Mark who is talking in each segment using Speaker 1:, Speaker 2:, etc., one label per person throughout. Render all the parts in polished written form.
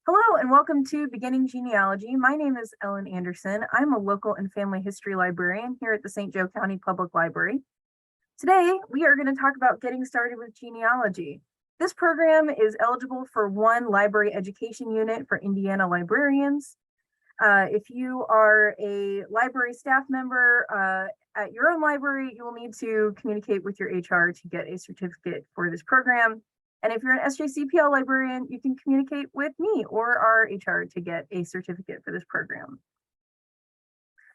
Speaker 1: Hello and welcome to Beginning Genealogy. My name is Ellen Anderson. I'm a local and family history librarian here at the St. Joe County Public Library. Today, we are going to talk about getting started with genealogy. This program is eligible for one library education unit for Indiana librarians. If you are a library staff member at your own library, you will need to communicate with your HR to get a certificate for this program. And if you're an SJCPL librarian, you can communicate with me or our HR to get a certificate for this program.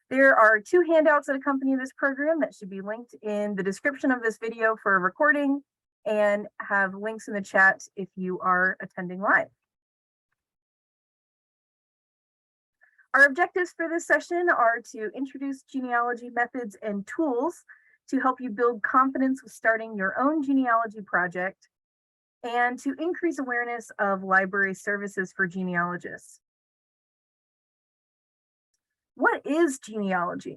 Speaker 1: There are 2 handouts that accompany this program that should be linked in the description of this video for a recording and have links in the chat if you are attending live. Our objectives for this session are to introduce genealogy methods and tools to help you build confidence with starting your own genealogy project and to increase awareness of library services for genealogists. What is genealogy?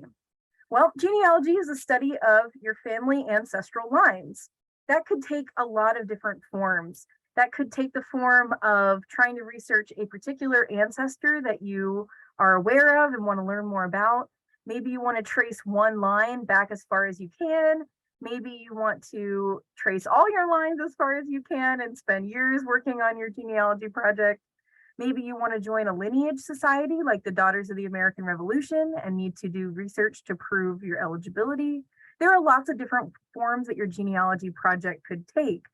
Speaker 1: Well, genealogy is a study of your family ancestral lines. That could take a lot of different forms. That could take the form of trying to research a particular ancestor that you are aware of and want to learn more about. Maybe you want to trace one line back as far as you can. Maybe you want to trace all your lines as far as you can and spend years working on your genealogy project. Maybe you want to join a lineage society like the Daughters of the American Revolution and need to do research to prove your eligibility. There are lots of different forms that your genealogy project could take.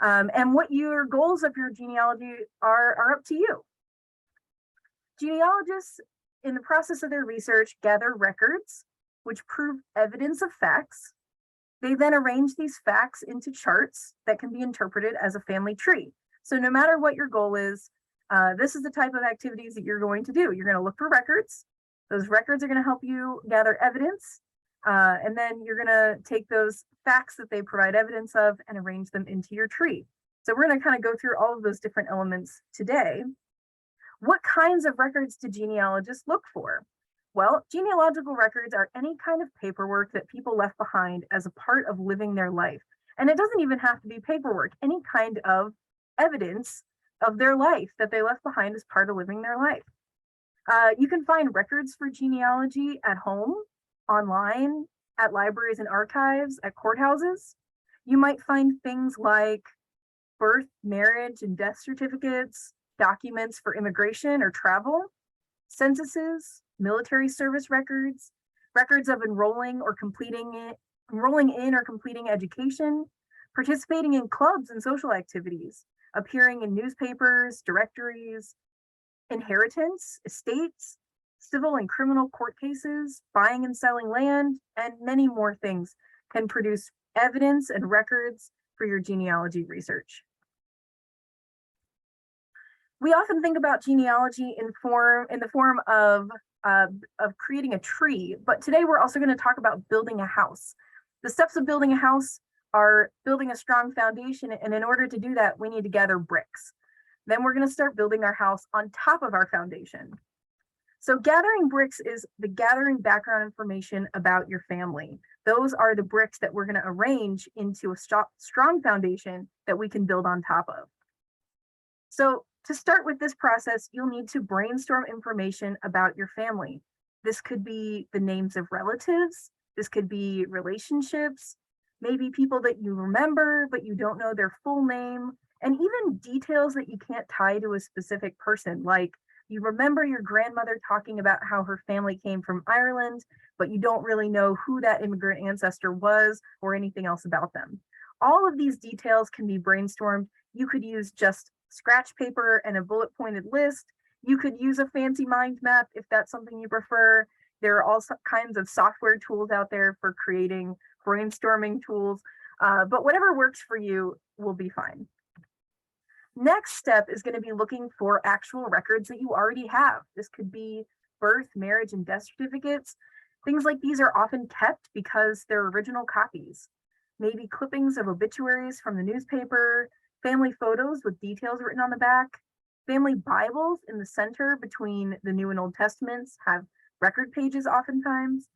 Speaker 1: And what your goals of your genealogy are up to you. Genealogists, in the process of their research, gather records which prove evidence of facts. They then arrange these facts into charts that can be interpreted as a family tree. So no matter what your goal is, this is the type of activities that you're going to do. You're going to look for records. Those records are going to help you gather evidence. And then you're going to take those facts that they provide evidence of and arrange them into your tree. So we're going to kind of go through all of those different elements today. What kinds of records do genealogists look for? Well, genealogical records are any kind of paperwork that people left behind as a part of living their life. And it doesn't even have to be paperwork, any kind of evidence of their life that they left behind as part of living their life. You can find records for genealogy at home, online, at libraries and archives, at courthouses. You might find things like birth, marriage, and death certificates, documents for immigration or travel, censuses, military service records, records of enrolling in or completing education, participating in clubs and social activities, appearing in newspapers, directories, inheritance, estates, civil and criminal court cases, buying and selling land, and many more things can produce evidence and records for your genealogy research. We often think about genealogy in the form of creating a tree, but today we're also going to talk about building a house. The steps of building a house are building a strong foundation, and in order to do that, we need to gather bricks. Then we're going to start building our house on top of our foundation. So gathering bricks is the gathering background information about your family. Those are the bricks that we're going to arrange into a strong foundation that we can build on top of. So to start with this process, you'll need to brainstorm information about your family. This could be the names of relatives. This could be relationships, maybe people that you remember, but you don't know their full name, and even details that you can't tie to a specific person, like you remember your grandmother talking about how her family came from Ireland, but you don't really know who that immigrant ancestor was or anything else about them. All of these details can be brainstormed. You could use just scratch paper and a bullet pointed list. You could use a fancy mind map if that's something you prefer. There are all kinds of software tools out there for creating brainstorming tools, but whatever works for you will be fine. Next step is going to be looking for actual records that you already have. This could be birth, marriage, and death certificates. Things like these are often kept because they're original copies. Maybe clippings of obituaries from the newspaper, family photos with details written on the back, family Bibles in the center between the New and Old Testaments have record pages oftentimes.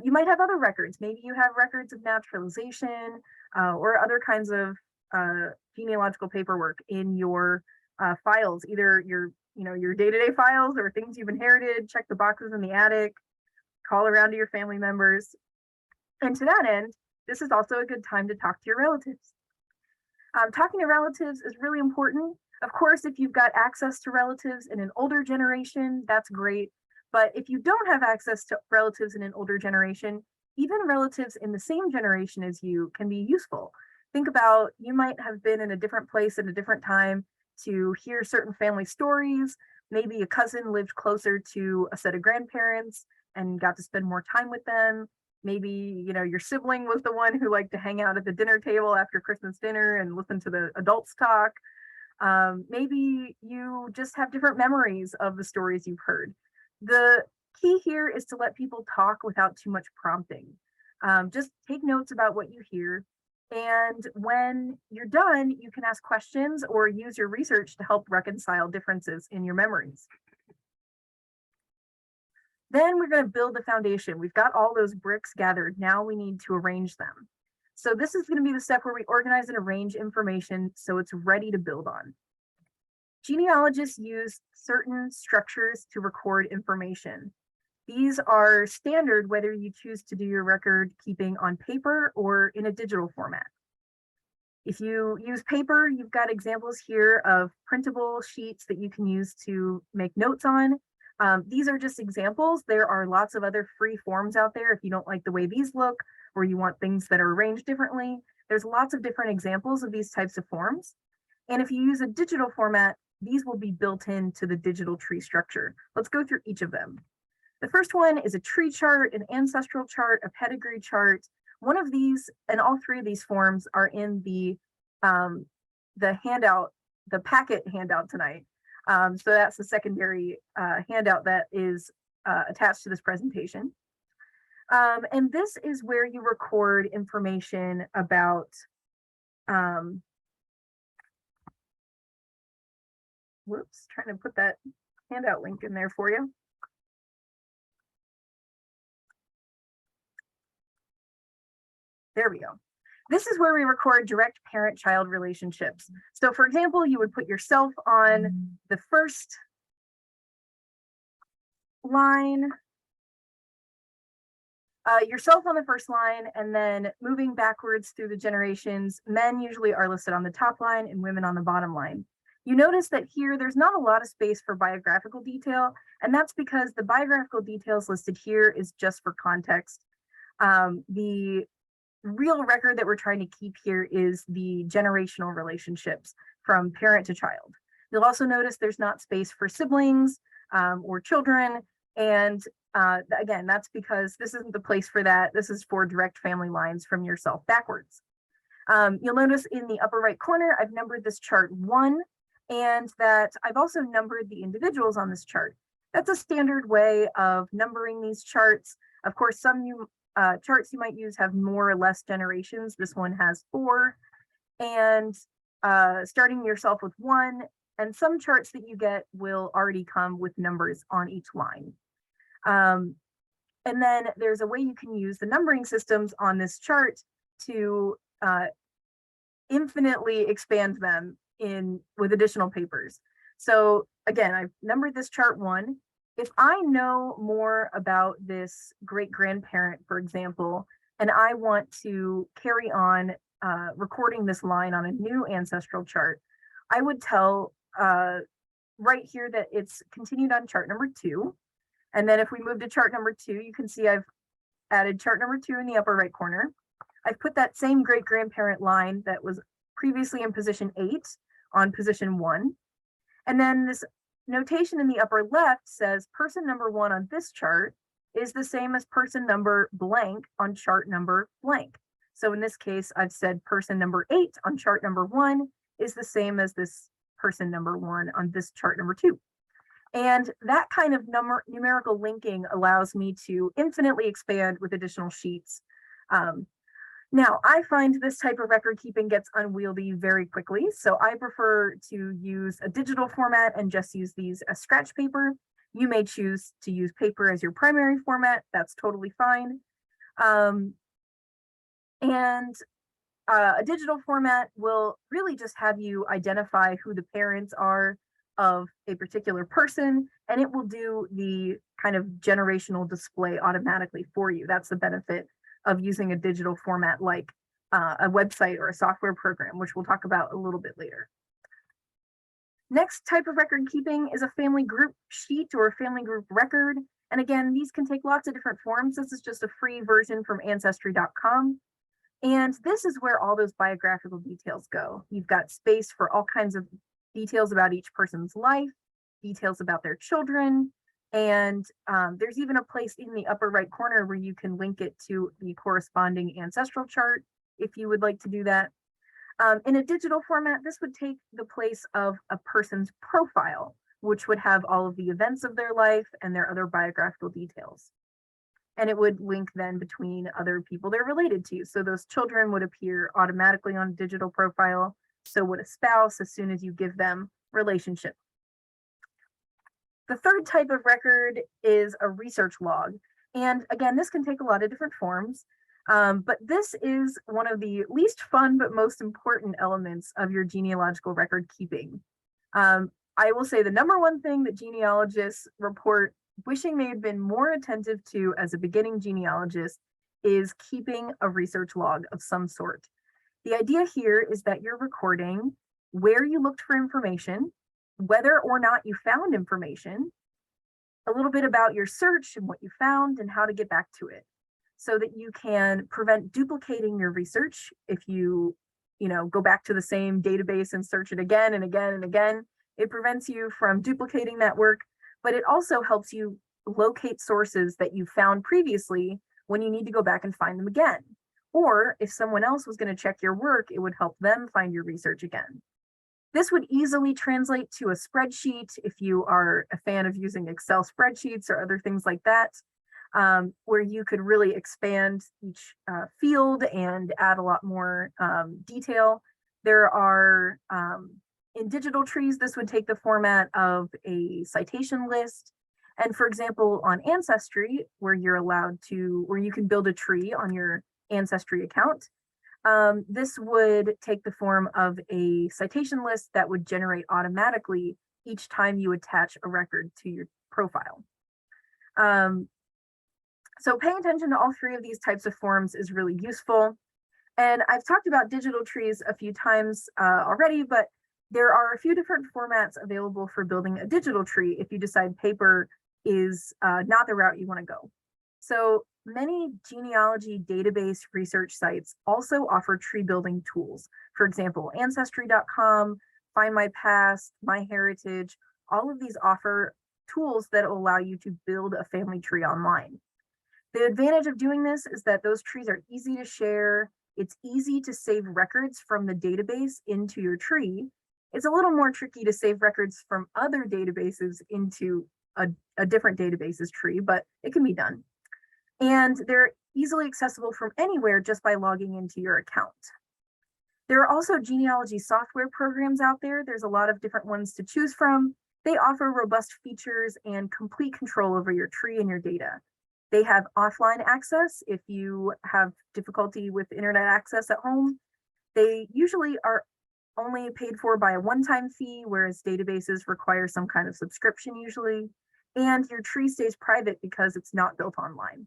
Speaker 1: You might have other records. Maybe you have records of naturalization or other kinds of genealogical paperwork in your files, either your day-to-day files or things you've inherited. Check the boxes in the attic, call around to your family members. And to that end, this is also a good time to talk to your relatives. Talking to relatives is really important. Of course, if you've got access to relatives in an older generation, that's great. But if you don't have access to relatives in an older generation, even relatives in the same generation as you can be useful. Think about, you might have been in a different place at a different time to hear certain family stories. Maybe a cousin lived closer to a set of grandparents and got to spend more time with them. Maybe, your sibling was the one who liked to hang out at the dinner table after Christmas dinner and listen to the adults talk. Maybe you just have different memories of the stories you've heard. The key here is to let people talk without too much prompting. Just take notes about what you hear. And when you're done, you can ask questions or use your research to help reconcile differences in your memories. Then we're going to build the foundation. We've got all those bricks gathered. Now we need to arrange them. So this is going to be the step where we organize and arrange information so it's ready to build on. Genealogists use certain structures to record information. These are standard whether you choose to do your record keeping on paper or in a digital format. If you use paper, you've got examples here of printable sheets that you can use to make notes on. These are just examples. There are lots of other free forms out there if you don't like the way these look or you want things that are arranged differently. There's lots of different examples of these types of forms. And if you use a digital format, these will be built into the digital tree structure. Let's go through each of them. The first one is a tree chart, an ancestral chart, a pedigree chart. One of these, and all three of these forms are in the handout, the packet handout tonight. So that's the secondary handout that is attached to this presentation. And this is where you record information about whoops, trying to put that handout link in there for you. There we go. This is where we record direct parent-child relationships. So for example, you would put yourself on the first line, and then moving backwards through the generations, men usually are listed on the top line and women on the bottom line. You notice that here, there's not a lot of space for biographical detail, and that's because the biographical details listed here is just for context. The real record that we're trying to keep here is the generational relationships from parent to child. You'll also notice there's not space for siblings or children. And again, that's because this isn't the place for that. This is for direct family lines from yourself backwards. You'll notice in the upper right corner, I've numbered this chart 1, and that I've also numbered the individuals on this chart. That's a standard way of numbering these charts. Of course, some charts you might use have more or less generations. This one has 4, and starting yourself with 1, and some charts that you get will already come with numbers on each line. And then there's a way you can use the numbering systems on this chart to infinitely expand them with additional papers. So again, I've numbered this chart 1. If I know more about this great-grandparent, for example, and I want to carry on recording this line on a new ancestral chart, I would tell right here that it's continued on chart number 2. And then if we move to chart number 2, you can see I've added chart number 2 in the upper right corner. I've put that same great-grandparent line that was previously in position 8 on position 1. And then this notation in the upper left says person number 1 on this chart is the same as person number blank on chart number blank. So in this case, I've said person number 8 on chart number 1 is the same as this person number 1 on this chart number 2. And that kind of numerical linking allows me to infinitely expand with additional sheets. Now, I find this type of record keeping gets unwieldy very quickly, so I prefer to use a digital format and just use these as scratch paper. You may choose to use paper as your primary format. That's totally fine. And A digital format will really just have you identify who the parents are of a particular person, and it will do the kind of generational display automatically for you. That's the benefit of using a digital format like a website or a software program, which we'll talk about a little bit later. Next type of record keeping is a family group sheet or a family group record. And again, these can take lots of different forms. This is just a free version from ancestry.com. And this is where all those biographical details go. You've got space for all kinds of details about each person's life, details about their children, and there's even a place in the upper right corner where you can link it to the corresponding ancestral chart if you would like to do that. In a digital format, this would take the place of a person's profile, which would have all of the events of their life and their other biographical details. And it would link then between other people they're related to. So those children would appear automatically on a digital profile. So would a spouse as soon as you give them relationship. The third type of record is a research log. And again, this can take a lot of different forms. But this is one of the least fun but most important elements of your genealogical record keeping. I will say the number one thing that genealogists report wishing they had been more attentive to as a beginning genealogist is keeping a research log of some sort. The idea here is that you're recording where you looked for information, whether or not you found information, a little bit about your search and what you found and how to get back to it, so that you can prevent duplicating your research. If you go back to the same database and search it again and again and again, it prevents you from duplicating that work, but it also helps you locate sources that you found previously when you need to go back and find them again. Or if someone else was going to check your work, it would help them find your research again. This would easily translate to a spreadsheet if you are a fan of using Excel spreadsheets or other things like that, where you could really expand each field and add a lot more detail. There are, in digital trees, this would take the format of a citation list. And for example, on Ancestry, where you can build a tree on your Ancestry account, this would take the form of a citation list that would generate automatically each time you attach a record to your profile. So paying attention to all three of these types of forms is really useful. And I've talked about digital trees a few times already, but there are a few different formats available for building a digital tree if you decide paper is not the route you want to go. So many genealogy database research sites also offer tree building tools. For example, Ancestry.com, Find My Past, MyHeritage, all of these offer tools that will allow you to build a family tree online. The advantage of doing this is that those trees are easy to share. It's easy to save records from the database into your tree. It's a little more tricky to save records from other databases into a different database's tree, but it can be done. And they're easily accessible from anywhere just by logging into your account. There are also genealogy software programs out there. There's a lot of different ones to choose from. They offer robust features and complete control over your tree and your data. They have offline access if you have difficulty with internet access at home. They usually are only paid for by a one-time fee, whereas databases require some kind of subscription usually. And your tree stays private because it's not built online.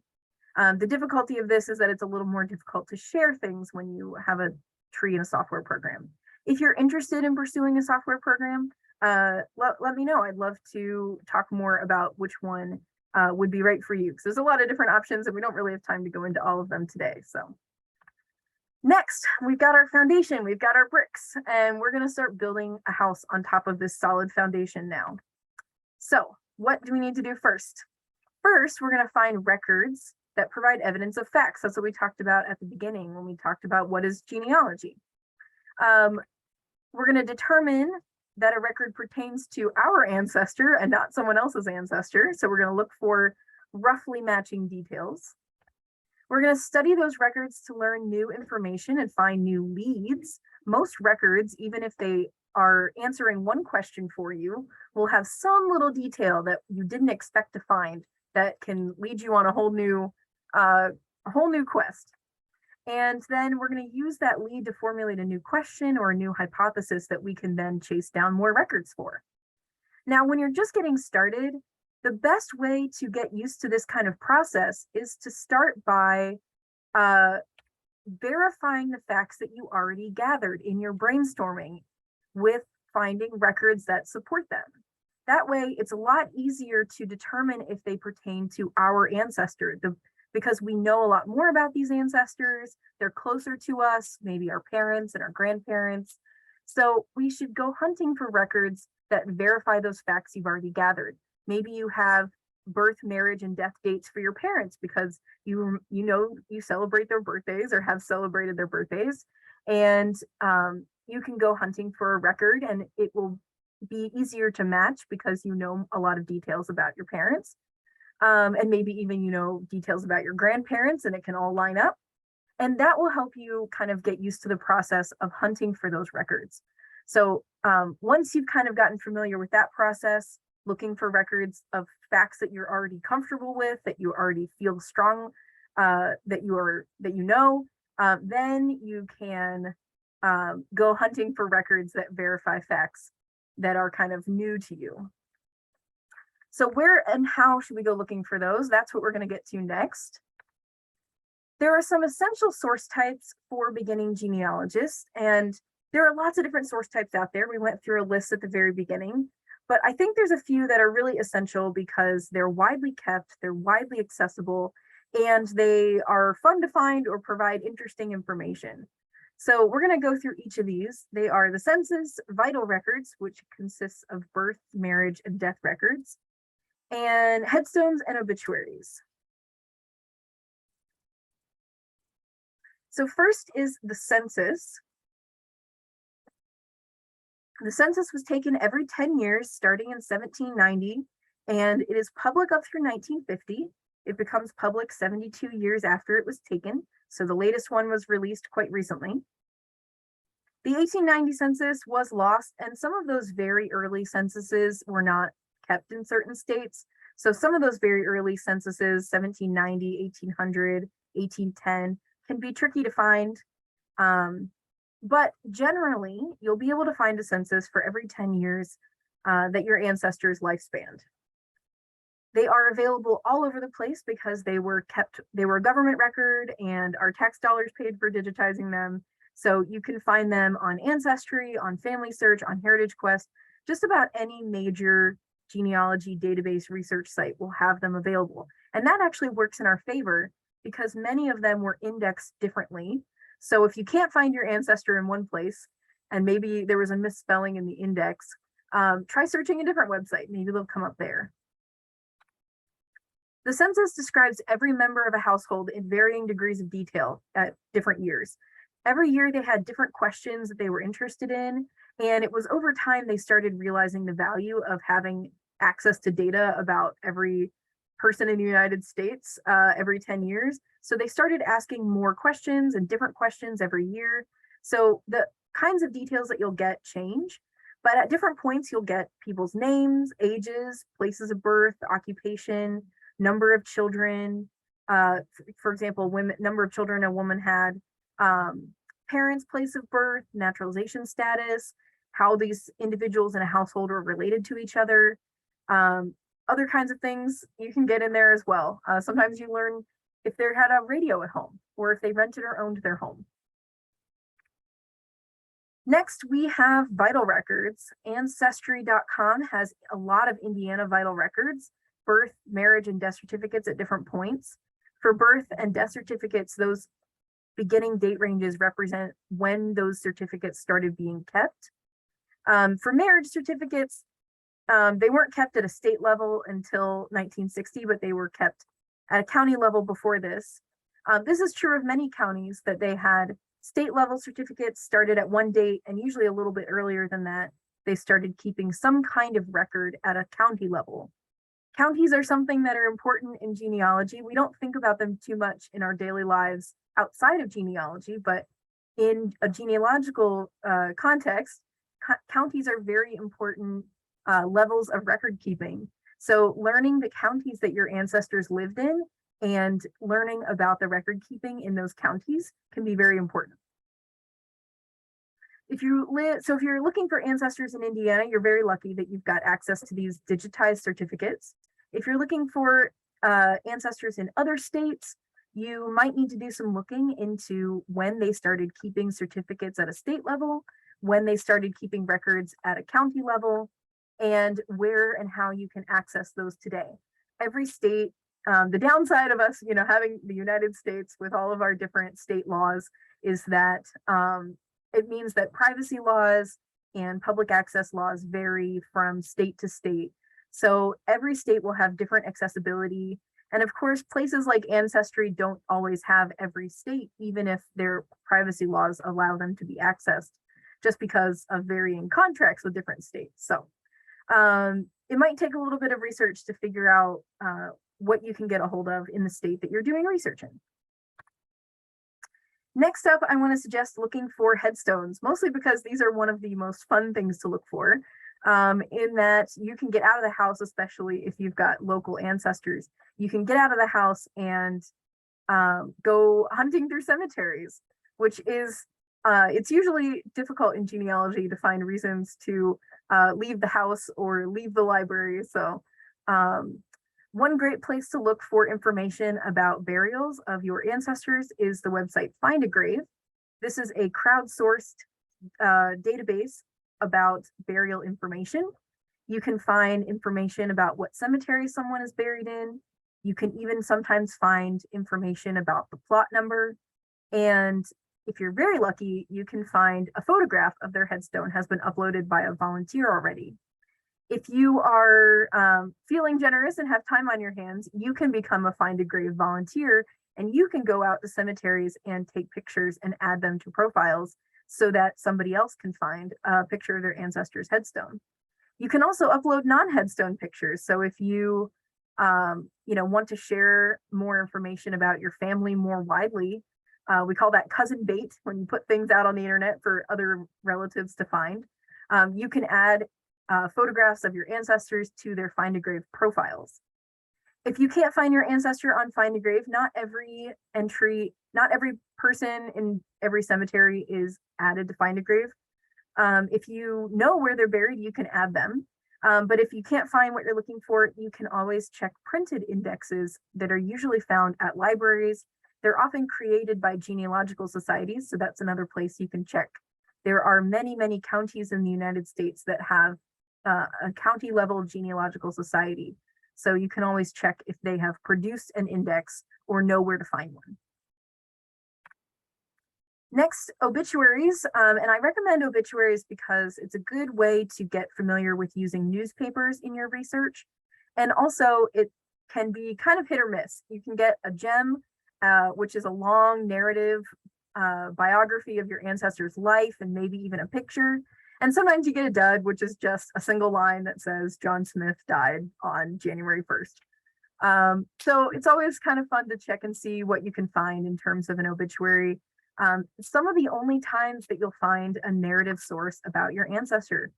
Speaker 1: The difficulty of this is that it's a little more difficult to share things when you have a tree in a software program. If you're interested in pursuing a software program, let me know. I'd love to talk more about which one would be right for you, because there's a lot of different options and we don't really have time to go into all of them today. So next, we've got our foundation, we've got our bricks, and we're going to start building a house on top of this solid foundation now. So what do we need to do first? First, we're going to find records that provide evidence of facts. That's what we talked about at the beginning when we talked about what is genealogy. We're going to determine that a record pertains to our ancestor and not someone else's ancestor. So we're going to look for roughly matching details. We're going to study those records to learn new information and find new leads. Most records, even if they are answering one question for you, will have some little detail that you didn't expect to find that can lead you on a whole new quest. And then we're going to use that lead to formulate a new question or a new hypothesis that we can then chase down more records for. Now, when you're just getting started, the best way to get used to this kind of process is to start by verifying the facts that you already gathered in your brainstorming with finding records that support them. That way, it's a lot easier to determine if they pertain to our ancestor, because we know a lot more about these ancestors. They're closer to us, maybe our parents and our grandparents. So we should go hunting for records that verify those facts you've already gathered. Maybe you have birth, marriage, and death dates for your parents because you celebrate their birthdays or have celebrated their birthdays, and you can go hunting for a record, and it will be easier to match because you know a lot of details about your parents, and maybe even details about your grandparents, and it can all line up, and that will help you kind of get used to the process of hunting for those records. So once you've kind of gotten familiar with that process, looking for records of facts that you're already comfortable with, that you already feel strong, that you know, then you can go hunting for records that verify facts that are kind of new to you. So where and how should we go looking for those? That's what we're going to get to next. There are some essential source types for beginning genealogists, and there are lots of different source types out there. We went through a list at the very beginning, but I think there's a few that are really essential because they're widely kept, they're widely accessible, and they are fun to find or provide interesting information. So we're going to go through each of these. They are the census, vital records, which consists of birth, marriage, and death records, and headstones and obituaries. So first is the census. The census was taken every 10 years, starting in 1790, and it is public up through 1950. It becomes public 72 years after it was taken, so the latest one was released quite recently. The 1890 census was lost, and some of those very early censuses were not kept in certain states. So some of those very early censuses, 1790, 1800, 1810, can be tricky to find. But generally, you'll be able to find a census for every 10 years that your ancestors lifespanned. They are available all over the place because they were a government record, and our tax dollars paid for digitizing them. So you can find them on Ancestry, on Family Search, on Heritage Quest. Just about any major genealogy database research site will have them available. And that actually works in our favor because many of them were indexed differently. So if you can't find your ancestor in one place, and maybe there was a misspelling in the index, try searching a different website. Maybe they'll come up there. The census describes every member of a household in varying degrees of detail at different years. Every year they had different questions that they were interested in, and it was over time they started realizing the value of having access to data about every person in the United States every 10 years. So they started asking more questions and different questions every year. So the kinds of details that you'll get change, but at different points you'll get people's names, ages, places of birth, occupation, number of children. For example, number of children a woman had, parents' place of birth, naturalization status, how these individuals in a household are related to each other, other kinds of things you can get in there as well. Sometimes you learn if they had a radio at home or if they rented or owned their home. Next, we have vital records. Ancestry.com has a lot of Indiana vital records, birth, marriage, and death certificates at different points. For birth and death certificates, those beginning date ranges represent when those certificates started being kept. For marriage certificates, they weren't kept at a state level until 1960, but they were kept at a county level before this. This is true of many counties, that they had state level certificates started at one date, and usually a little bit earlier than that, they started keeping some kind of record at a county level. Counties are something that are important in genealogy. We don't think about them too much in our daily lives outside of genealogy, but in a genealogical context, counties are very important levels of record keeping. So learning the counties that your ancestors lived in and learning about the record keeping in those counties can be very important. If you're looking for ancestors in Indiana, you're very lucky that you've got access to these digitized certificates. If you're looking for ancestors in other states, you might need to do some looking into when they started keeping certificates at a state level, when they started keeping records at a county level, and where and how you can access those today. Every state, the downside of us, having the United States with all of our different state laws is that it means that privacy laws and public access laws vary from state to state. So every state will have different accessibility. And of course, places like Ancestry don't always have every state, even if their privacy laws allow them to be accessed, just because of varying contracts with different states. So it might take a little bit of research to figure out what you can get a hold of in the state that you're doing research in. Next up, I want to suggest looking for headstones, mostly because these are one of the most fun things to look for, in that you can get out of the house, especially if you've got local ancestors. You can get out of the house and go hunting through cemeteries, which is, it's usually difficult in genealogy to find reasons to leave the house or leave the library. So one great place to look for information about burials of your ancestors is the website Find a Grave. This is a crowdsourced database about burial information. You can find information about what cemetery someone is buried in. You can even sometimes find information about the plot number. And if you're very lucky, you can find a photograph of their headstone has been uploaded by a volunteer already. If you are feeling generous and have time on your hands, you can become a Find a Grave volunteer, and you can go out to cemeteries and take pictures and add them to profiles so that somebody else can find a picture of their ancestor's headstone. You can also upload non-headstone pictures. So if you want to share more information about your family more widely, we call that cousin bait when you put things out on the internet for other relatives to find. You can add photographs of your ancestors to their Find a Grave profiles. If you can't find your ancestor on Find a Grave, not every person in every cemetery is added to Find a Grave. If you know where they're buried, you can add them. But if you can't find what you're looking for, you can always check printed indexes that are usually found at libraries. They're often created by genealogical societies, so that's another place you can check. There are many, many counties in the United States that have a county level genealogical society. So you can always check if they have produced an index or know where to find one. Next, obituaries. And I recommend obituaries because it's a good way to get familiar with using newspapers in your research. And also it can be kind of hit or miss. You can get a gem, which is a long narrative biography of your ancestor's life and maybe even a picture. And sometimes you get a dud, which is just a single line that says John Smith died on January 1st. So it's always kind of fun to check and see what you can find in terms of an obituary. Some of the only times that you'll find a narrative source about your ancestor.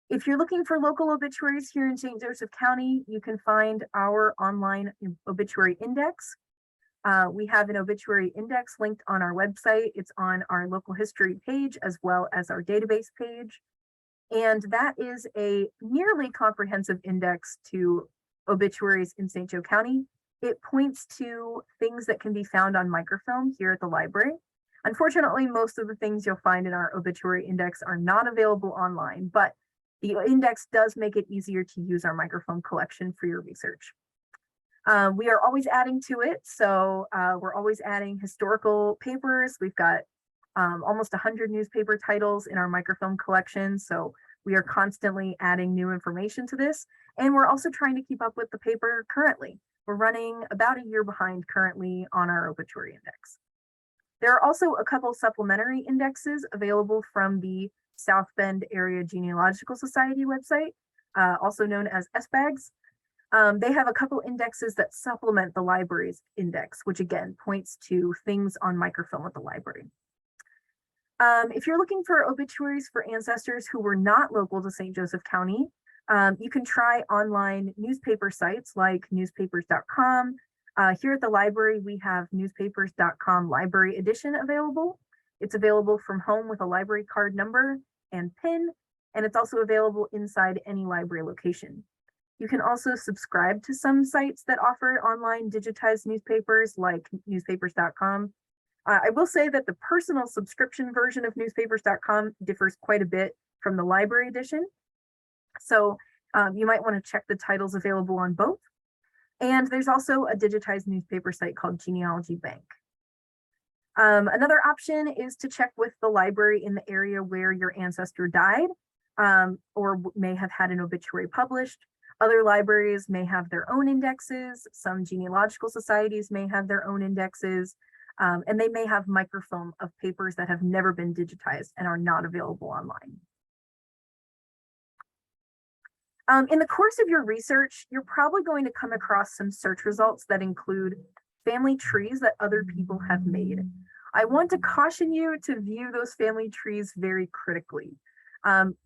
Speaker 1: If you're looking for local obituaries here in St. Joseph County, you can find our online obituary index. We have an obituary index linked on our website. It's on our local history page as well as our database page. And that is a nearly comprehensive index to obituaries in St. Joe County. It points to things that can be found on microfilm here at the library. Unfortunately, most of the things you'll find in our obituary index are not available online, but the index does make it easier to use our microfilm collection for your research. We are always adding to it. So we're always adding historical papers. We've got almost 100 newspaper titles in our microfilm collection. So we are constantly adding new information to this. And we're also trying to keep up with the paper currently. We're running about a year behind currently on our obituary index. There are also a couple supplementary indexes available from the South Bend Area Genealogical Society website, also known as SBAGs. They have a couple indexes that supplement the library's index, which again points to things on microfilm at the library. If you're looking for obituaries for ancestors who were not local to St. Joseph County, you can try online newspaper sites like newspapers.com. Here at the library, we have newspapers.com library edition available. It's available from home with a library card number and PIN, and it's also available inside any library location. You can also subscribe to some sites that offer online digitized newspapers like newspapers.com. I will say that the personal subscription version of newspapers.com differs quite a bit from the library edition. So you might want to check the titles available on both. And there's also a digitized newspaper site called Genealogy Bank. Another option is to check with the library in the area where your ancestor died or may have had an obituary published. Other libraries may have their own indexes. Some genealogical societies may have their own indexes, and they may have microfilm of papers that have never been digitized and are not available online. In the course of your research, you're probably going to come across some search results that include family trees that other people have made. I want to caution you to view those family trees very critically.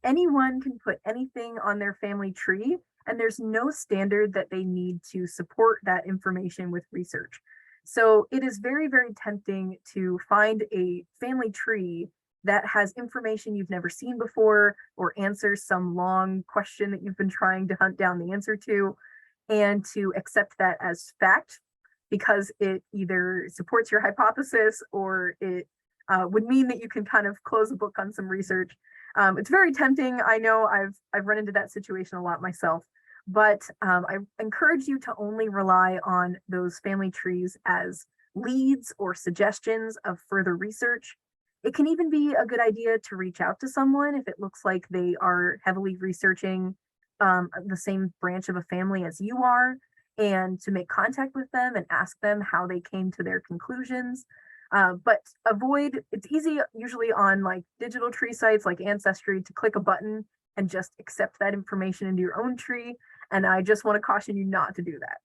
Speaker 1: Anyone can put anything on their family tree, and there's no standard that they need to support that information with research. So it is very, very tempting to find a family tree that has information you've never seen before or answers some long question that you've been trying to hunt down the answer to, and to accept that as fact because it either supports your hypothesis or it would mean that you can kind of close a book on some research. It's very tempting. I know I've run into that situation a lot myself, but I encourage you to only rely on those family trees as leads or suggestions of further research. It can even be a good idea to reach out to someone if it looks like they are heavily researching the same branch of a family as you are, and to make contact with them and ask them how they came to their conclusions. But it's easy usually on like digital tree sites like Ancestry to click a button and just accept that information into your own tree. And I just want to caution you not to do that.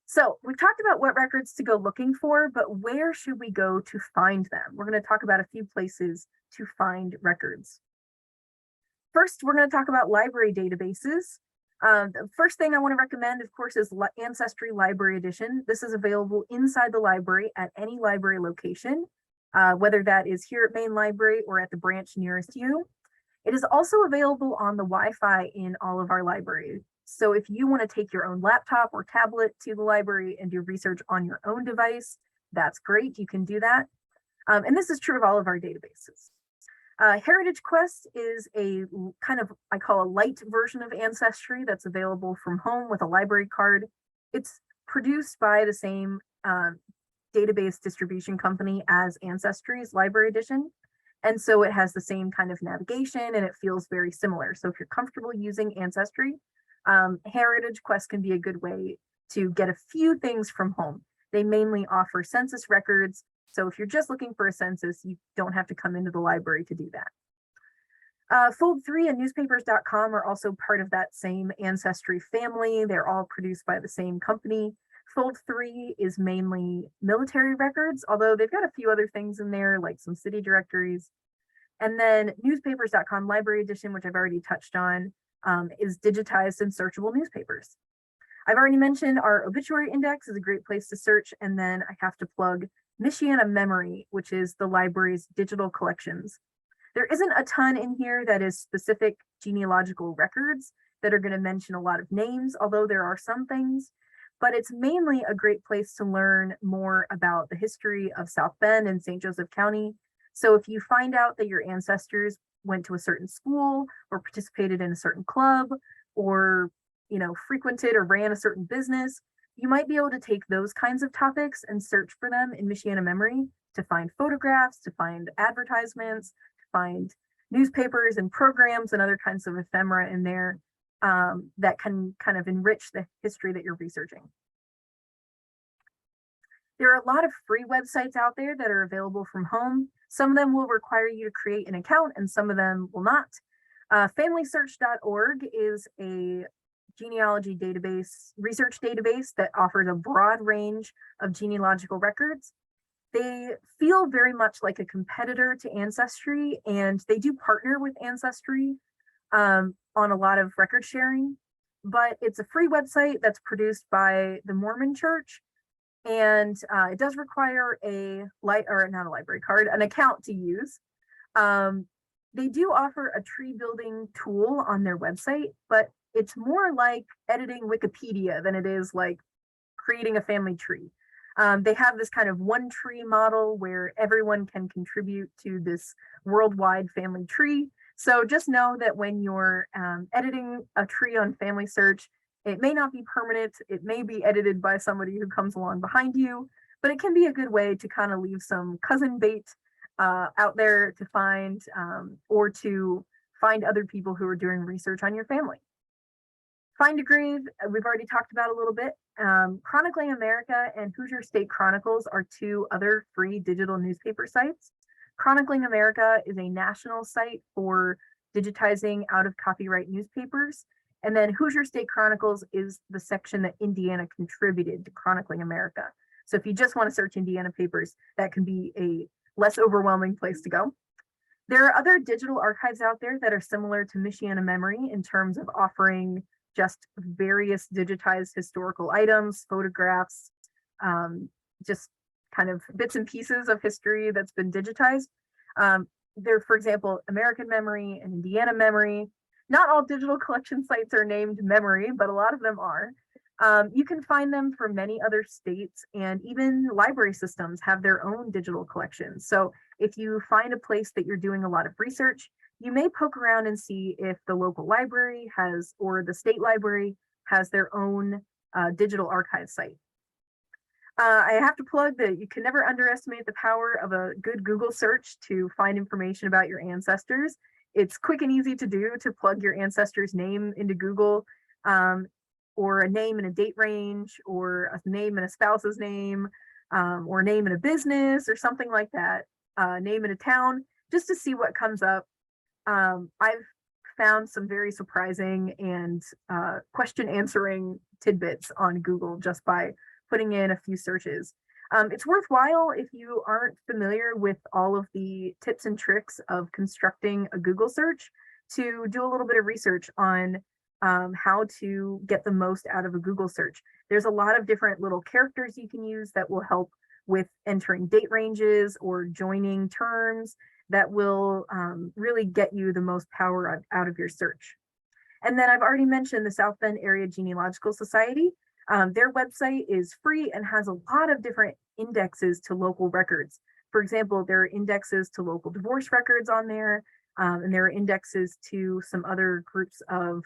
Speaker 1: So we've talked about what records to go looking for, but where should we go to find them? We're going to talk about a few places to find records. First, we're going to talk about library databases. The first thing I want to recommend, of course, is Ancestry Library Edition. This is available inside the library at any library location, whether that is here at Main Library or at the branch nearest you. It is also available on the Wi-Fi in all of our libraries. So if you want to take your own laptop or tablet to the library and do research on your own device, that's great. You can do that. And this is true of all of our databases. Heritage Quest is a kind of, I call a light version of Ancestry that's available from home with a library card. It's produced by the same database distribution company as Ancestry's Library Edition. And so it has the same kind of navigation and it feels very similar. So if you're comfortable using Ancestry, Heritage Quest can be a good way to get a few things from home. They mainly offer census records. So if you're just looking for a census, you don't have to come into the library to do that. Fold3 and newspapers.com are also part of that same Ancestry family. They're all produced by the same company. Fold3 is mainly military records, although they've got a few other things in there, like some city directories. And then newspapers.com Library Edition, which I've already touched on, is digitized and searchable newspapers. I've already mentioned our obituary index is a great place to search, and then I have to plug Michiana Memory, which is the library's digital collections. There isn't a ton in here that is specific genealogical records that are going to mention a lot of names, although there are some things, but it's mainly a great place to learn more about the history of South Bend and St. Joseph County. So if you find out that your ancestors went to a certain school or participated in a certain club or, frequented or ran a certain business, you might be able to take those kinds of topics and search for them in Michiana Memory to find photographs, to find advertisements, to find newspapers and programs and other kinds of ephemera in there that can kind of enrich the history that you're researching. There are a lot of free websites out there that are available from home. Some of them will require you to create an account and some of them will not. FamilySearch.org is a genealogy database, research database that offers a broad range of genealogical records. They feel very much like a competitor to Ancestry, and they do partner with Ancestry on a lot of record sharing. but it's a free website that's produced by the Mormon Church, and it does require a not a library card, an account to use. They do offer a tree building tool on their website, but it's more like editing Wikipedia than it is like creating a family tree. They have this kind of one tree model where everyone can contribute to this worldwide family tree. So just know that when you're editing a tree on Family Search, it may not be permanent. It may be edited by somebody who comes along behind you, but it can be a good way to kind of leave some cousin bait out there to find, or to find other people who are doing research on your family. Find a Grave, we've already talked about a little bit. Chronicling America and Hoosier State Chronicles are two other free digital newspaper sites. Chronicling America is a national site for digitizing out of copyright newspapers. And then Hoosier State Chronicles is the section that Indiana contributed to Chronicling America. So if you just want to search Indiana papers, that can be a less overwhelming place to go. There are other digital archives out there that are similar to Michiana Memory in terms of offering just various digitized historical items, photographs, just kind of bits and pieces of history that's been digitized. There, for example, American Memory and Indiana Memory. Not all digital collection sites are named Memory, but a lot of them are. You can find them for many other states, and even library systems have their own digital collections. So if you find a place that you're doing a lot of research, you may poke around and see if the local library has, or the state library has their own digital archive site. I have to plug that you can never underestimate the power of a good Google search to find information about your ancestors. It's quick and easy to do to plug your ancestor's name into Google, or a name and a date range, or a name and a spouse's name, or a name in a business, or something like that, name in a town, just to see what comes up. I've found some very surprising and question answering tidbits on Google just by putting in a few searches. It's worthwhile if you aren't familiar with all of the tips and tricks of constructing a Google search to do a little bit of research on how to get the most out of a Google search. There's a lot of different little characters you can use that will help with entering date ranges or joining terms that will really get you the most power out of your search. And then I've already mentioned the South Bend Area Genealogical Society. Their website is free and has a lot of different indexes to local records. For example, there are indexes to local divorce records on there, and there are indexes to some other groups of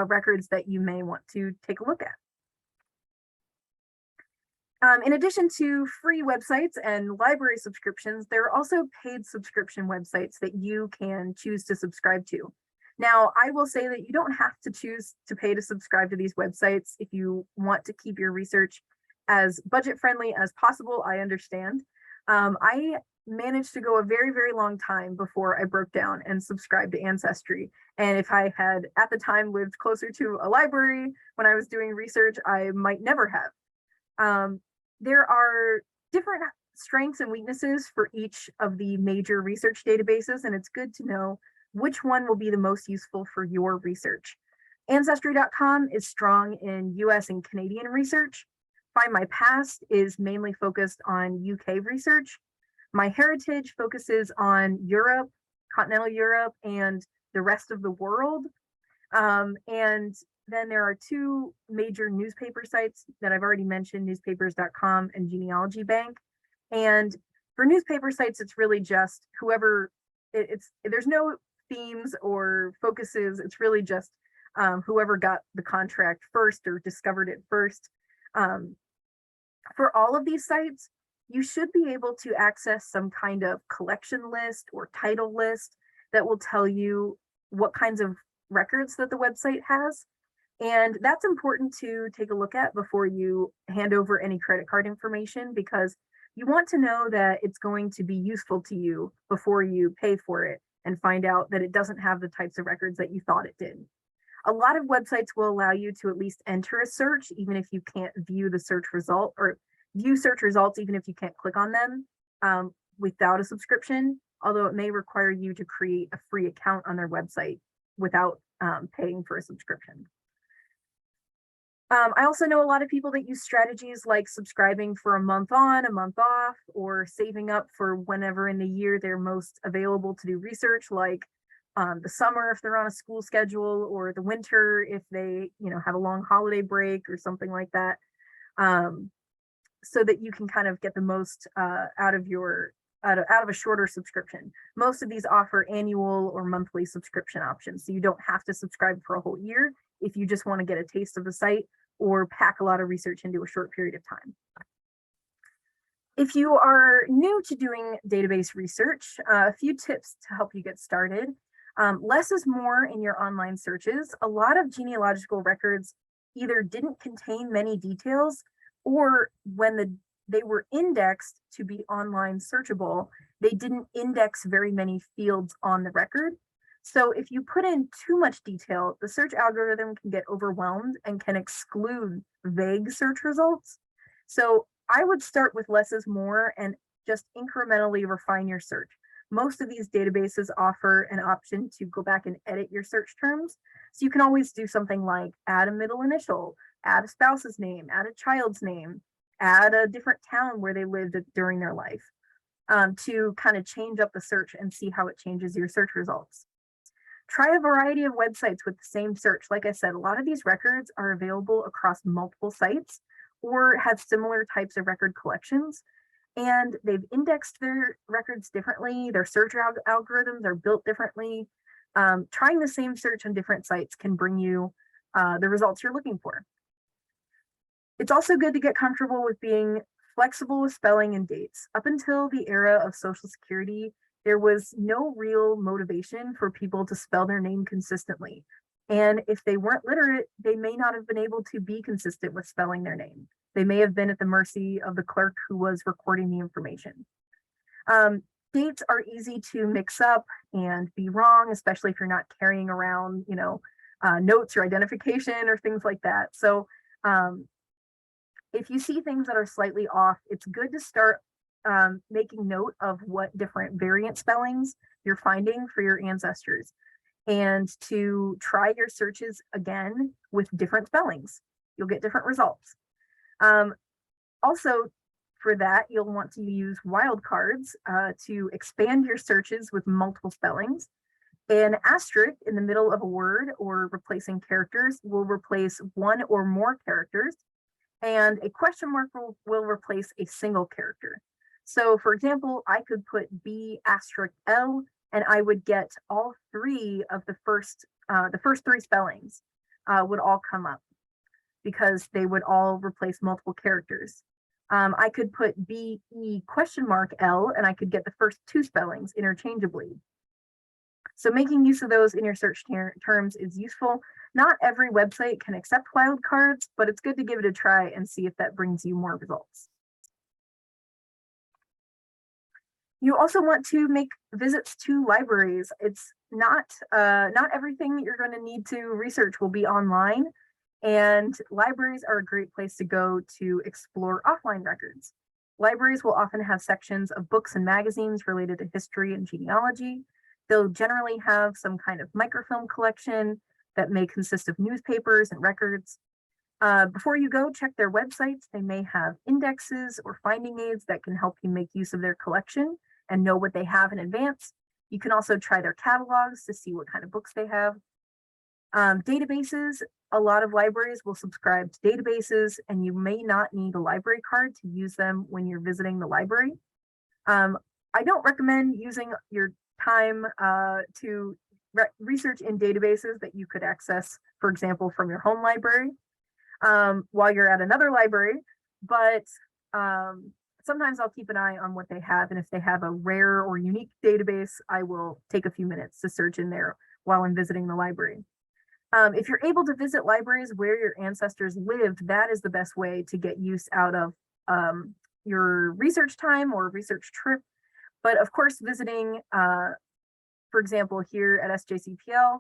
Speaker 1: records that you may want to take a look at. In addition to free websites and library subscriptions, there are also paid subscription websites that you can choose to subscribe to. Now, I will say that you don't have to choose to pay to subscribe to these websites if you want to keep your research as budget friendly as possible. I understand. I managed to go a very, very long time before I broke down and subscribed to Ancestry. And if I had at the time lived closer to a library when I was doing research, I might never have. There are different strengths and weaknesses for each of the major research databases, and it's good to know which one will be the most useful for your research. Ancestry.com is strong in US and Canadian research. Find My Past is mainly focused on UK research. MyHeritage focuses on Europe, continental Europe, and the rest of the world. And then there are two major newspaper sites that I've already mentioned, newspapers.com and Genealogy Bank. And for newspaper sites, it's really just whoever, there's no themes or focuses. It's really just whoever got the contract first or discovered it first. For all of these sites, you should be able to access some kind of collection list or title list that will tell you what kinds of records that the website has. And that's important to take a look at before you hand over any credit card information, because you want to know that it's going to be useful to you before you pay for it and find out that it doesn't have the types of records that you thought it did. A lot of websites will allow you to at least enter a search, even if you can't view the search result, or view search results, even if you can't click on them without a subscription, although it may require you to create a free account on their website without paying for a subscription. I also know a lot of people that use strategies like subscribing for a month on, a month off, or saving up for whenever in the year they're most available to do research, like the summer if they're on a school schedule, or the winter if they, have a long holiday break or something like that, so that you can kind of get the most out of a shorter subscription. Most of these offer annual or monthly subscription options, so you don't have to subscribe for a whole year if you just want to get a taste of the site or pack a lot of research into a short period of time. If you are new to doing database research, a few tips to help you get started. Less is more in your online searches. A lot of genealogical records either didn't contain many details, or when they were indexed to be online searchable, they didn't index very many fields on the record. So if you put in too much detail, the search algorithm can get overwhelmed and can exclude vague search results. So I would start with less is more and just incrementally refine your search. Most of these databases offer an option to go back and edit your search terms. So you can always do something like add a middle initial, add a spouse's name, add a child's name, add a different town where they lived during their life, to kind of change up the search and see how it changes your search results. Try a variety of websites with the same search. Like I said, a lot of these records are available across multiple sites or have similar types of record collections, and they've indexed their records differently. Their search algorithms are built differently. Trying the same search on different sites can bring you the results you're looking for. It's also good to get comfortable with being flexible with spelling and dates. Up until the era of Social Security, there was no real motivation for people to spell their name consistently. And if they weren't literate, they may not have been able to be consistent with spelling their name. They may have been at the mercy of the clerk who was recording the information. Dates are easy to mix up and be wrong, especially if you're not carrying around, notes or identification or things like that. So if you see things that are slightly off, it's good to start making note of what different variant spellings you're finding for your ancestors, and to try your searches again with different spellings. You'll get different results. Also, for that, you'll want to use wildcards to expand your searches with multiple spellings. An asterisk in the middle of a word or replacing characters will replace one or more characters, and a question mark will replace a single character. So for example, I could put B asterisk L, and I would get all three of the first three spellings would all come up because they would all replace multiple characters. I could put B E question mark L, and I could get the first two spellings interchangeably. So making use of those in your search terms is useful. Not every website can accept wildcards, but it's good to give it a try and see if that brings you more results. You also want to make visits to libraries. It's not everything that you're going to need to research will be online, and libraries are a great place to go to explore offline records. Libraries will often have sections of books and magazines related to history and genealogy. They'll generally have some kind of microfilm collection that may consist of newspapers and records. Before you go, check their websites. They may have indexes or finding aids that can help you make use of their collection and know what they have in advance. You can also try their catalogs to see what kind of books they have. Databases, a lot of libraries will subscribe to databases, and you may not need a library card to use them when you're visiting the library. I don't recommend using your time to research in databases that you could access, for example, from your home library while you're at another library, but sometimes I'll keep an eye on what they have, and if they have a rare or unique database, I will take a few minutes to search in there while I'm visiting the library. If you're able to visit libraries where your ancestors lived, that is the best way to get use out of your research time or research trip. But of course, visiting, for example, here at SJCPL,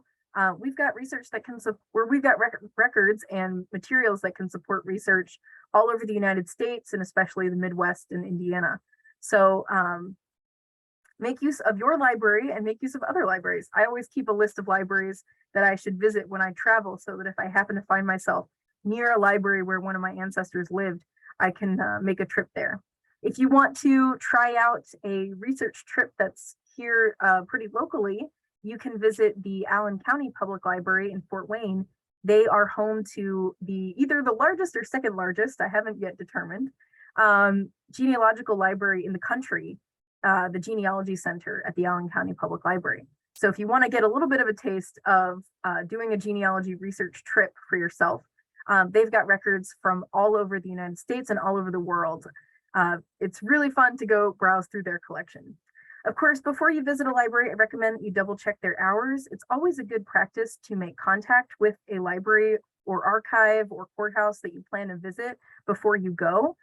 Speaker 1: we've got research that can support, we've got records and materials that can support research all over the United States, and especially the Midwest and Indiana. So make use of your library and make use of other libraries. I always keep a list of libraries that I should visit when I travel, so that if I happen to find myself near a library where one of my ancestors lived, I can make a trip there. If you want to try out a research trip that's here pretty locally, you can visit the Allen County Public Library in Fort Wayne. They are home to either the largest or second largest, I haven't yet determined, genealogical library in the country, the Genealogy Center at the Allen County Public Library. So if you want to get a little bit of a taste of doing a genealogy research trip for yourself, they've got records from all over the United States and all over the world. It's really fun to go browse through their collection. Of course, before you visit a library, I recommend that you double check their hours. It's always a good practice to make contact with a library or archive or courthouse that you plan to visit before you go,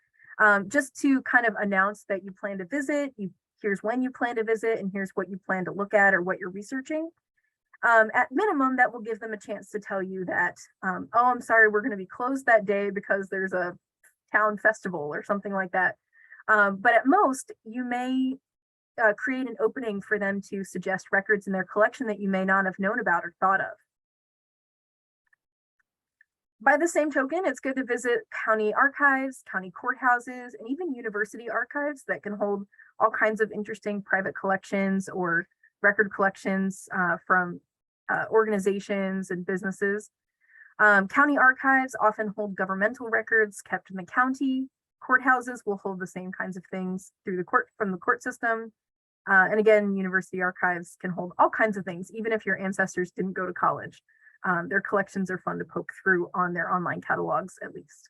Speaker 1: just to kind of announce that you plan to visit, here's when you plan to visit, and here's what you plan to look at or what you're researching. At minimum, that will give them a chance to tell you that, oh, I'm sorry, we're going to be closed that day because there's a town festival or something like that. But at most, you may create an opening for them to suggest records in their collection that you may not have known about or thought of. By the same token, it's good to visit county archives, county courthouses, and even university archives that can hold all kinds of interesting private collections or record collections from organizations and businesses. County archives often hold governmental records kept in the county. Courthouses will hold the same kinds of things from the court system. And again, university archives can hold all kinds of things, even if your ancestors didn't go to college. Their collections are fun to poke through on their online catalogs, at least.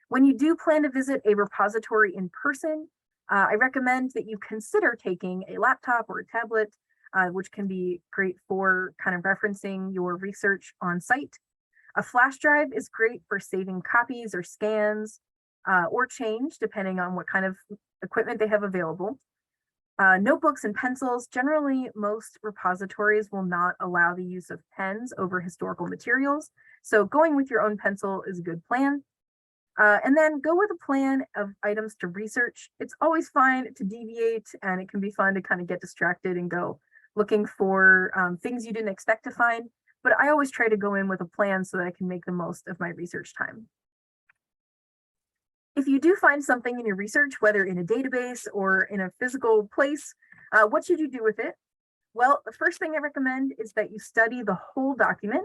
Speaker 1: When you do plan to visit a repository in person, I recommend that you consider taking a laptop or a tablet, which can be great for kind of referencing your research on site. A flash drive is great for saving copies or scans or change, depending on what kind of equipment they have available. Notebooks and pencils, generally most repositories will not allow the use of pens over historical materials. So going with your own pencil is a good plan. And then go with a plan of items to research. It's always fine to deviate, and it can be fun to kind of get distracted and go looking for things you didn't expect to find. But I always try to go in with a plan so that I can make the most of my research time. If you do find something in your research, whether in a database or in a physical place, what should you do with it? Well, the first thing I recommend is that you study the whole document.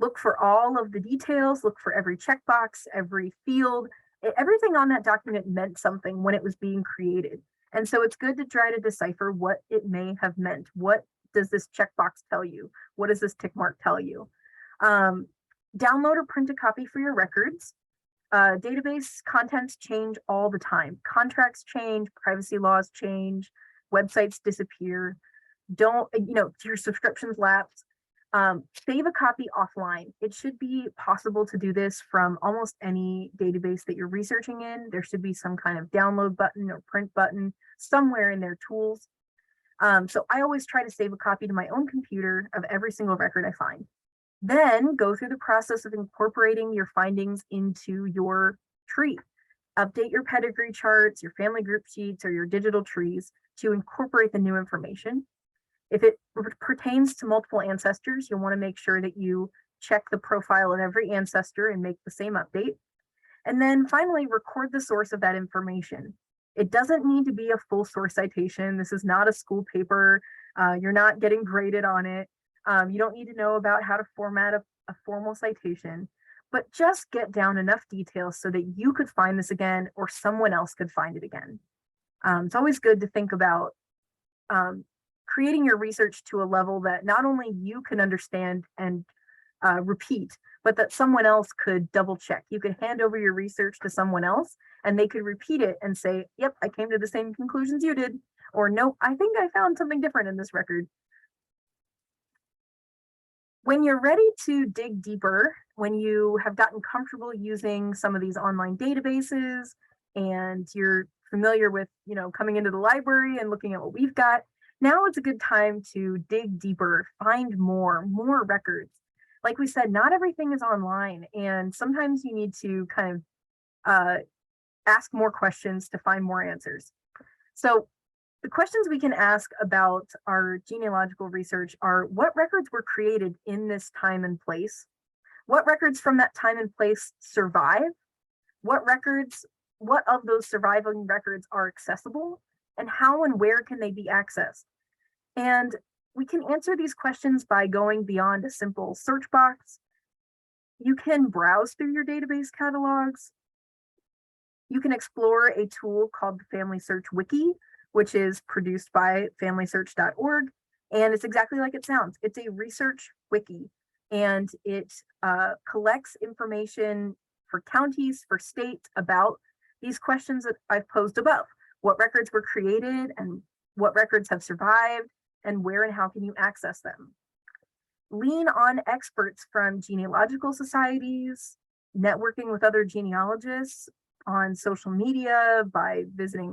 Speaker 1: Look for all of the details, look for every checkbox, every field. Everything on that document meant something when it was being created. And so it's good to try to decipher what it may have meant. What does this checkbox tell you? What does this tick mark tell you? Download or print a copy for your records. Database contents change all the time. Contracts change, privacy laws change, websites disappear. Your subscriptions lapse. Save a copy offline. It should be possible to do this from almost any database that you're researching in. There should be some kind of download button or print button somewhere in their tools. So I always try to save a copy to my own computer of every single record I find. Then go through the process of incorporating your findings into your tree. Update your pedigree charts, your family group sheets, or your digital trees to incorporate the new information. If it pertains to multiple ancestors, you'll want to make sure that you check the profile of every ancestor and make the same update. And then finally, record the source of that information. It doesn't need to be a full source citation. This is not a school paper. You're not getting graded on it. You don't need to know about how to format a formal citation, but just get down enough details so that you could find this again or someone else could find it again. It's always good to think about creating your research to a level that not only you can understand and repeat, but that someone else could double check. You could hand over your research to someone else and they could repeat it and say, yep, I came to the same conclusions you did, or no, I think I found something different in this record. When you're ready to dig deeper, when you have gotten comfortable using some of these online databases and you're familiar with, coming into the library and looking at what we've got, now it's a good time to dig deeper, find more records. Like we said, not everything is online, and sometimes you need to kind of ask more questions to find more answers. So the questions we can ask about our genealogical research are: what records were created in this time and place? What records from that time and place survive? What of those surviving records are accessible? And how and where can they be accessed? And we can answer these questions by going beyond a simple search box. You can browse through your database catalogs. You can explore a tool called the Family Search Wiki, which is produced by familysearch.org. And it's exactly like it sounds. It's a research wiki, and it collects information for counties, for states, about these questions that I've posed above. What records were created and what records have survived, and where and how can you access them. Lean on experts from genealogical societies, networking with other genealogists on social media, by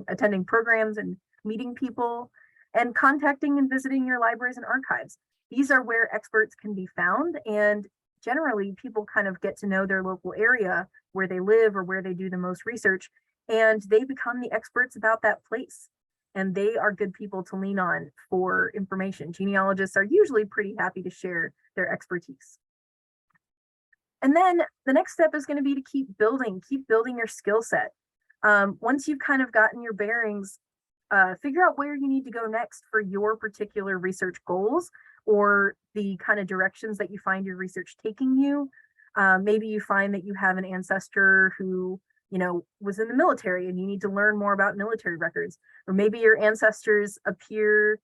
Speaker 1: attending programs and meeting people, and contacting and visiting your libraries and archives. These are where experts can be found, and generally people kind of get to know their local area where they live or where they do the most research, and they become the experts about that place. And they are good people to lean on for information. Genealogists are usually pretty happy to share their expertise. And then the next step is going to be to keep building your skill set. Once you've kind of gotten your bearings, figure out where you need to go next for your particular research goals, or the kind of directions that you find your research taking you. Maybe you find that you have an ancestor who was in the military and you need to learn more about military records, or maybe your ancestors appear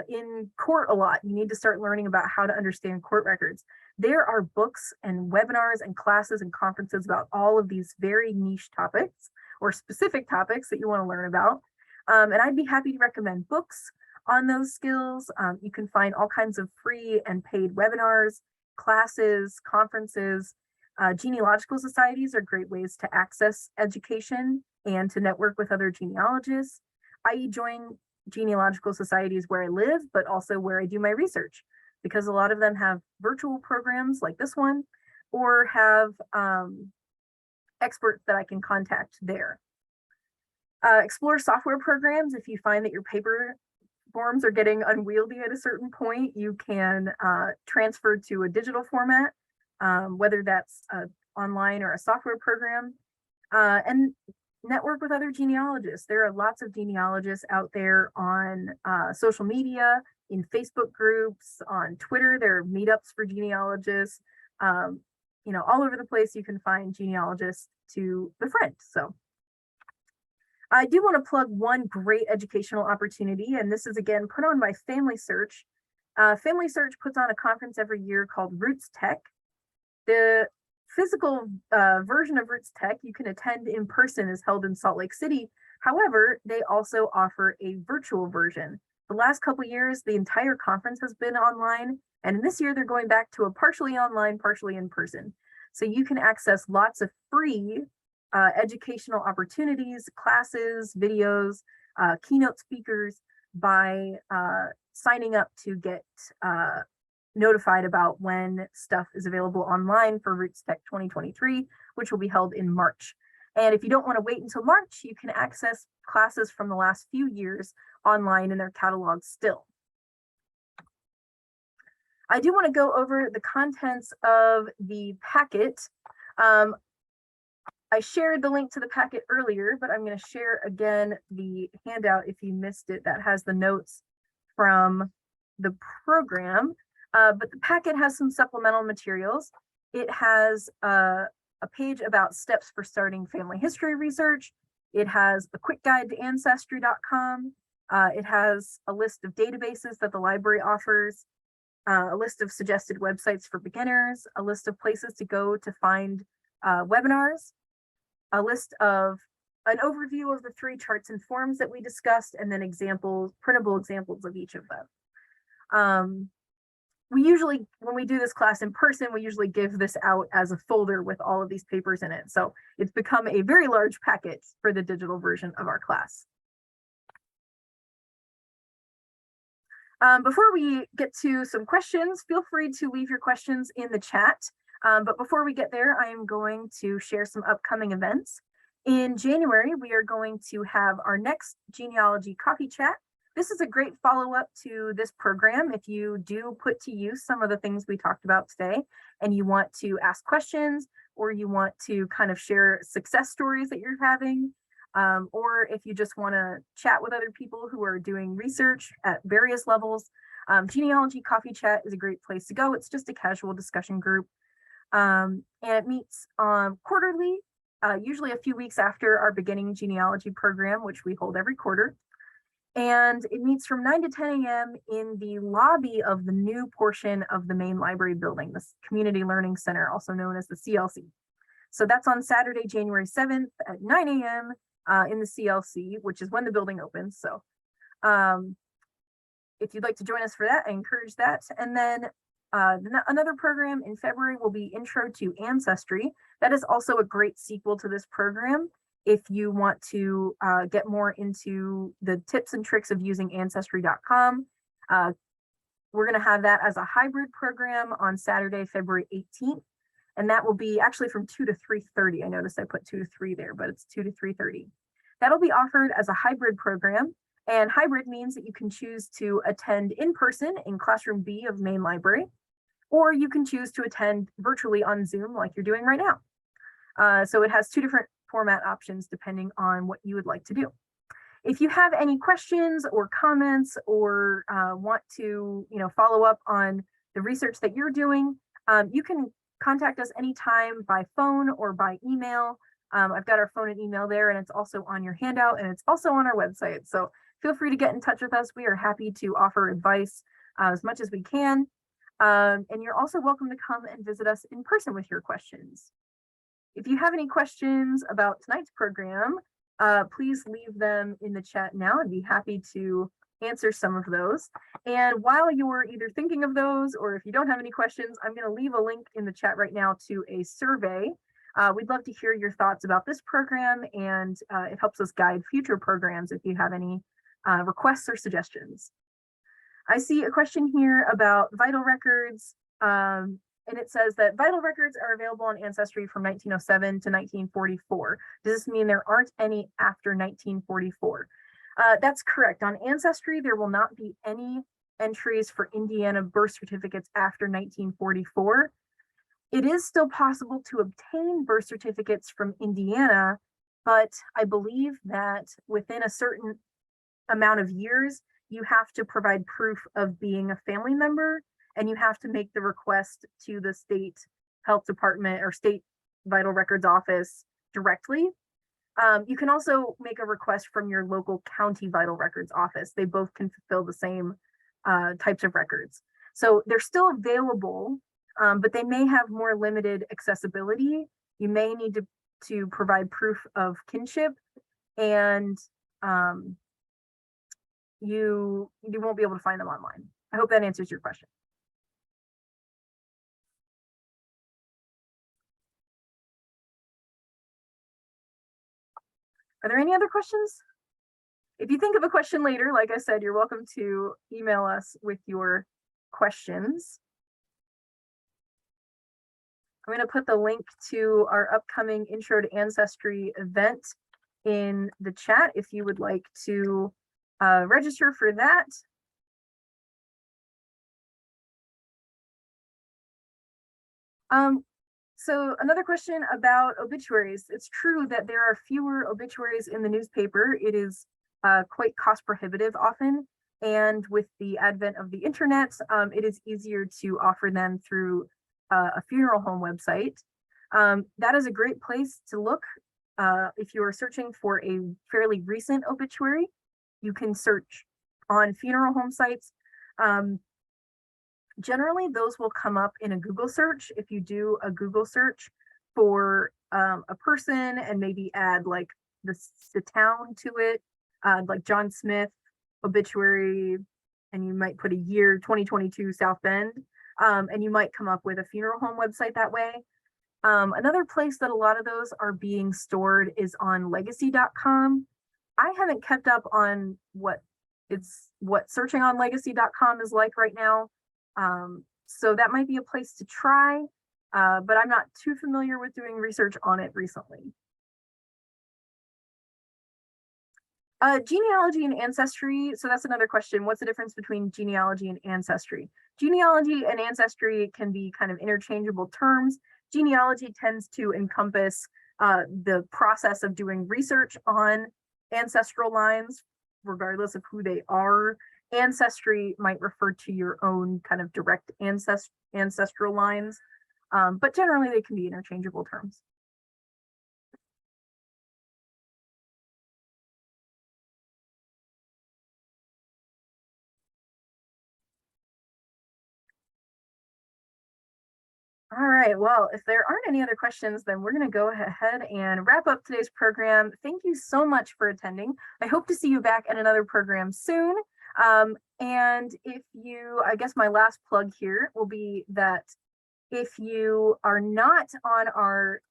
Speaker 1: in court a lot. You need to start learning about how to understand court records. There are books and webinars and classes and conferences about all of these very niche topics or specific topics that you want to learn about. And I'd be happy to recommend books on those skills. You can find all kinds of free and paid webinars, classes, conferences. Genealogical societies are great ways to access education and to network with other genealogists. I join genealogical societies where I live, but also where I do my research, because a lot of them have virtual programs like this one, or have experts that I can contact there. Explore software programs. If you find that your paper forms are getting unwieldy at a certain point, you can transfer to a digital format, whether that's online or a software program, and network with other genealogists. There are lots of genealogists out there on social media, in Facebook groups, on Twitter. There are meetups for genealogists. All over the place you can find genealogists to befriend. So I do want to plug one great educational opportunity, and this is again put on by Family Search. Family Search puts on a conference every year called Roots Tech. The physical version of Roots Tech you can attend in person, is held in Salt Lake City. However, they also offer a virtual version. The last couple of years, the entire conference has been online, and this year they're going back to a partially online, partially in person. So you can access lots of free educational opportunities, classes, videos, keynote speakers by signing up to get notified about when stuff is available online for Roots Tech 2023, which will be held in March. And if you don't want to wait until March, you can access classes from the last few years online in their catalog still. I do want to go over the contents of the packet. I shared the link to the packet earlier, but I'm going to share again the handout if you missed it, that has the notes from the program. But the packet has some supplemental materials. It has a page about steps for starting family history research. It has a quick guide to ancestry.com. It has a list of databases that the library offers, a list of suggested websites for beginners, a list of places to go to find webinars, a list of an overview of the 3 charts and forms that we discussed, and then printable examples of each of them. We usually, when we do this class in person, we usually give this out as a folder with all of these papers in it. So it's become a very large packet for the digital version of our class. Before we get to some questions, feel free to leave your questions in the chat. But before we get there, I am going to share some upcoming events. In January, we are going to have our next genealogy coffee chat. This is a great follow-up to this program. If you do put to use some of the things we talked about today and you want to ask questions, or you want to kind of share success stories that you're having, or if you just want to chat with other people who are doing research at various levels, Genealogy Coffee Chat is a great place to go. It's just a casual discussion group. And it meets quarterly, usually a few weeks after our beginning genealogy program, which we hold every quarter. And it meets from 9 to 10 a.m. in the lobby of the new portion of the main library building, the Community Learning Center, also known as the CLC. So that's on Saturday, January 7th at 9 a.m. In the CLC, which is when the building opens. So if you'd like to join us for that, I encourage that. And then another program in February will be Intro to Ancestry. That is also a great sequel to this program. If you want to get more into the tips and tricks of using Ancestry.com, we're going to have that as a hybrid program on Saturday, February 18th. And that will be actually from 2 to 3:30. I noticed I put 2 to 3 there, but it's 2 to 3:30. That'll be offered as a hybrid program. And hybrid means that you can choose to attend in person in Classroom B of Main Library, or you can choose to attend virtually on Zoom like you're doing right now. So it has two different format options depending on what you would like to do. If you have any questions or comments, or want to follow up on the research that you're doing, you can contact us anytime by phone or by email. I've got our phone and email there, and it's also on your handout, and it's also on our website. So feel free to get in touch with us. We are happy to offer advice as much as we can. And you're also welcome to come and visit us in person with your questions. If you have any questions about tonight's program, please leave them in the chat now. I'd be happy to answer some of those. And while you're either thinking of those, or if you don't have any questions, I'm going to leave a link in the chat right now to a survey. We'd love to hear your thoughts about this program, and it helps us guide future programs if you have any requests or suggestions. I see a question here about vital records, and it says that vital records are available on Ancestry from 1907 to 1944. Does this mean there aren't any after 1944? That's correct. On Ancestry, there will not be any entries for Indiana birth certificates after 1944. It is still possible to obtain birth certificates from Indiana, but I believe that within a certain amount of years, you have to provide proof of being a family member, and you have to make the request to the state health department or state vital records office directly. You can also make a request from your local county vital records office. They both can fulfill the same types of records. So they're still available, but they may have more limited accessibility. You may need to provide proof of kinship, and you won't be able to find them online. I hope that answers your question. Are there any other questions? If you think of a question later, like I said, you're welcome to email us with your questions. I'm going to put the link to our upcoming Intro to Ancestry event in the chat if you would like to register for that. So another question about obituaries. It's true that there are fewer obituaries in the newspaper. It is quite cost prohibitive often. And with the advent of the internet, it is easier to offer them through a funeral home website. That is a great place to look. If you are searching for a fairly recent obituary, you can search on funeral home sites. Generally, those will come up in a Google search. If you do a Google search for a person and maybe add like the town to it, like John Smith obituary, and you might put a year 2022 South Bend, and you might come up with a funeral home website that way. Another place that a lot of those are being stored is on legacy.com. I haven't kept up on what searching on legacy.com is like right now. So that might be a place to try, but I'm not too familiar with doing research on it recently. Genealogy and ancestry. So that's another question. What's the difference between genealogy and ancestry? Genealogy and ancestry can be kind of interchangeable terms. Genealogy tends to encompass the process of doing research on ancestral lines, regardless of who they are. Ancestry might refer to your own kind of direct ancestral lines, but generally they can be interchangeable terms. All right, well, if there aren't any other questions, then we're going to go ahead and wrap up today's program. Thank you so much for attending. I hope to see you back at another program soon. And if you, I guess my last plug here will be that if you are not on our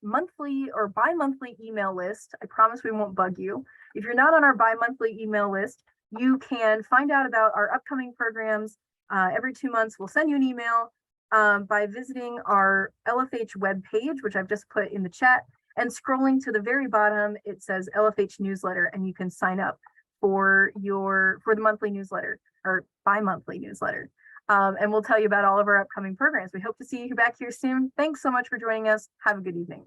Speaker 1: monthly or bi-monthly email list, I promise we won't bug you. If you're not on our bi-monthly email list, you can find out about our upcoming programs. Every 2 months, we'll send you an email by visiting our LFH webpage, which I've just put in the chat, and scrolling to the very bottom, it says LFH newsletter, and you can sign up for the monthly newsletter or bi-monthly newsletter. And we'll tell you about all of our upcoming programs. We hope to see you back here soon. Thanks so much for joining us. Have a good evening.